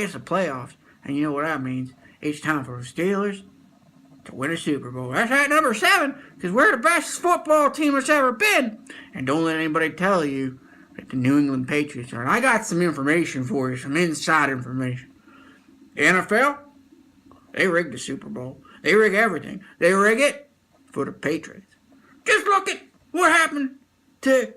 it's the playoffs, and you know what that means. It's time for the Steelers to win a Super Bowl. That's at number 7, because we're the best football team that's ever been. And don't let anybody tell you that the New England Patriots are. And I got some information for you, some inside information. The NFL, they rig the Super Bowl. They rig everything. They rig it for the Patriots. Just look at what happened to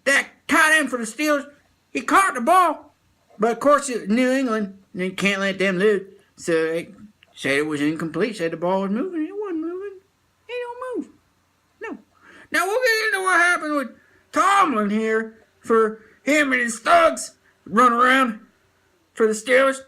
that tight end for the Steelers. He caught the ball, but of course it's New England, and you can't let them lose. So they said it was incomplete, said the ball was moving. It wasn't moving. It don't move. No. Now we'll get into what happened with Tomlin here for him and his thugs run around for the Steelers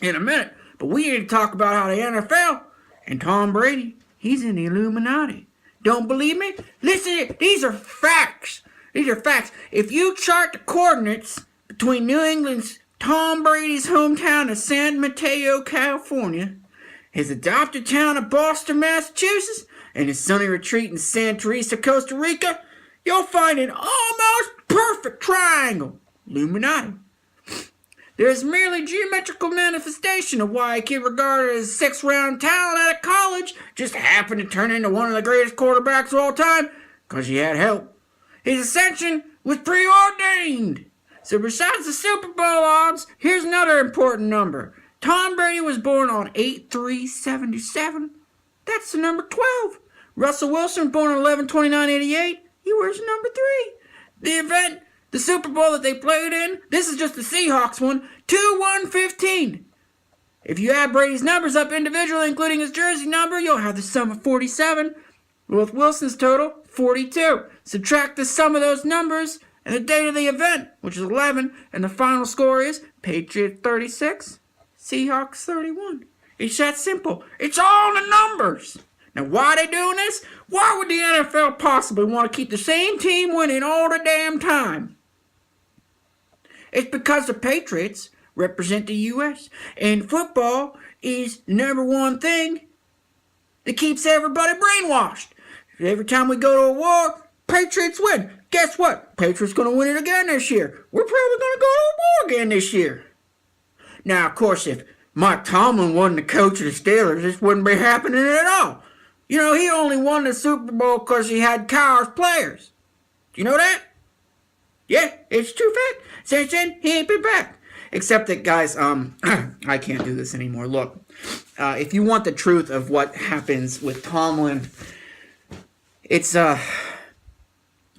in a minute. But we need to talk about how the NFL and Tom Brady, he's in the Illuminati. Don't believe me? Listen, these are facts. These are facts. If you chart the coordinates between New England's Tom Brady's hometown of San Mateo, California, his adopted town of Boston, Massachusetts, and his sunny retreat in Santa Teresa, Costa Rica, you'll find an almost perfect triangle. Illuminati. There's merely geometrical manifestation of why a kid regarded as a 6th-round talent out of college just happened to turn into one of the greatest quarterbacks of all time because he had help. His ascension was preordained. So besides the Super Bowl odds, here's another important number. Tom Brady was born on 8/3/77. That's the number 12. Russell Wilson, born on 11/29/88. He wears number 3. The event, the Super Bowl that they played in, this is just the Seahawks one, 2-1-15. If you add Brady's numbers up individually, including his jersey number, you'll have the sum of 47. With Wilson's total, 42. Subtract the sum of those numbers and the date of the event, which is 11, and the final score is Patriots 36, Seahawks 31. It's that simple. It's all the numbers. Now, why are they doing this? Why would the NFL possibly want to keep the same team winning all the damn time? It's because the Patriots represent the U.S., and football is the number one thing that keeps everybody brainwashed. Every time we go to a war, Patriots win. Guess what? Patriots going to win it again this year. We're probably going to go to a war again this year. Now, of course, if Mike Tomlin wasn't the coach of the Steelers, this wouldn't be happening at all. You know, he only won the Super Bowl because he had coward players. Do you know that? Yeah, it's true fact. Since then, he ain't been back. Except that, guys, I can't do this anymore. Look, if you want the truth of what happens with Tomlin, it's,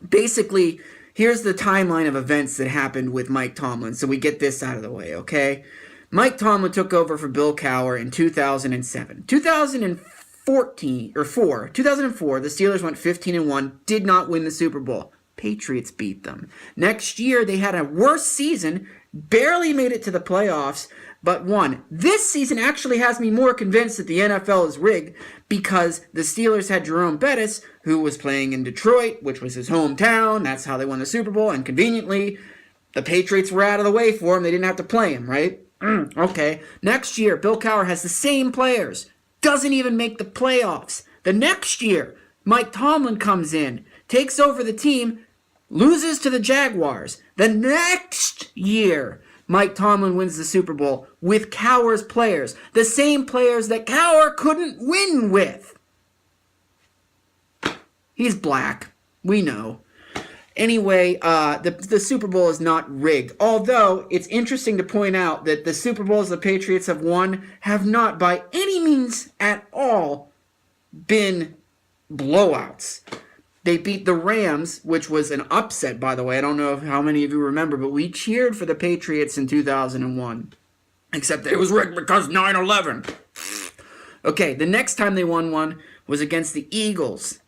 basically, here's the timeline of events that happened with Mike Tomlin, so we get this out of the way, okay? Mike Tomlin took over for Bill Cowher in 2007. 2004, the Steelers went 15-1, did not win the Super Bowl. Patriots beat them. Next year, they had a worse season, barely made it to the playoffs, but won. This season actually has me more convinced that the NFL is rigged because the Steelers had Jerome Bettis, who was playing in Detroit, which was his hometown. That's how they won the Super Bowl, and conveniently, the Patriots were out of the way for him. They didn't have to play him, right? Okay. Next year, Bill Cowher has the same players. Doesn't even make the playoffs. The next year, Mike Tomlin comes in, takes over the team, loses to the Jaguars. The next year, Mike Tomlin wins the Super Bowl with Cowher's players. The same players that Cowher couldn't win with. He's black. We know. Anyway, the Super Bowl is not rigged. Although, it's interesting to point out that the Super Bowls the Patriots have won have not by any means at all been blowouts. They beat the Rams, which was an upset, by the way. I don't know how many of you remember, but we cheered for the Patriots in 2001. Except that it was rigged because 9/11. Okay, the next time they won one was against the Eagles,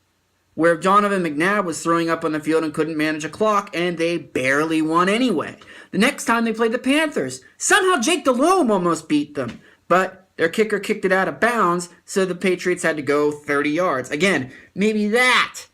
where Donovan McNabb was throwing up on the field and couldn't manage a clock, and they barely won anyway. The next time they played the Panthers, somehow Jake Delhomme almost beat them, but their kicker kicked it out of bounds, so the Patriots had to go 30 yards. Again, maybe that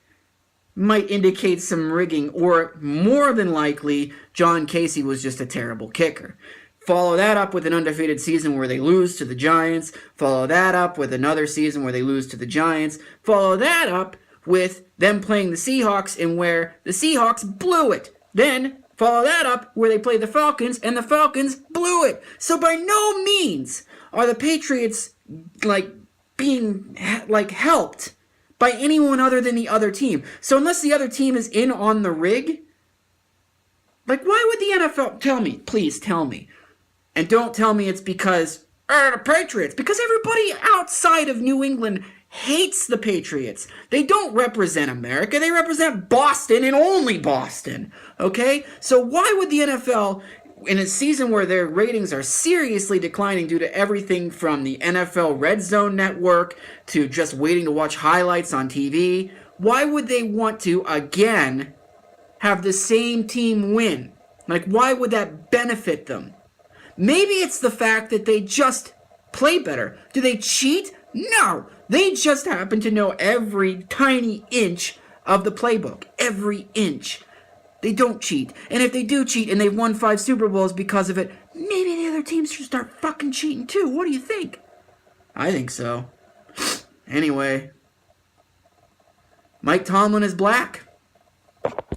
might indicate some rigging, or more than likely, John Casey was just a terrible kicker. Follow that up with an undefeated season where they lose to the Giants. Follow that up with another season where they lose to the Giants. Follow that up with them playing the Seahawks and where the Seahawks blew it. Then Follow that up where they played the Falcons, and the Falcons blew it. So by no means are the Patriots being helped by anyone other than the other team. So unless the other team is in on the rig, why would the NFL... Tell me, please tell me. And don't tell me it's because the Patriots. Because everybody outside of New England hates the Patriots. They don't represent America. They represent Boston and only Boston. Okay? So why would the NFL, in a season where their ratings are seriously declining due to everything from the NFL Red Zone Network to just waiting to watch highlights on TV, why would they want to, again, have the same team win? Why would that benefit them? Maybe it's the fact that they just play better. Do they cheat? No. They just happen to know every tiny inch of the playbook. Every inch. They don't cheat. And if they do cheat and they've won 5 Super Bowls because of it, maybe the other teams should start fucking cheating too. What do you think? I think so. Anyway, Mike Tomlin is black.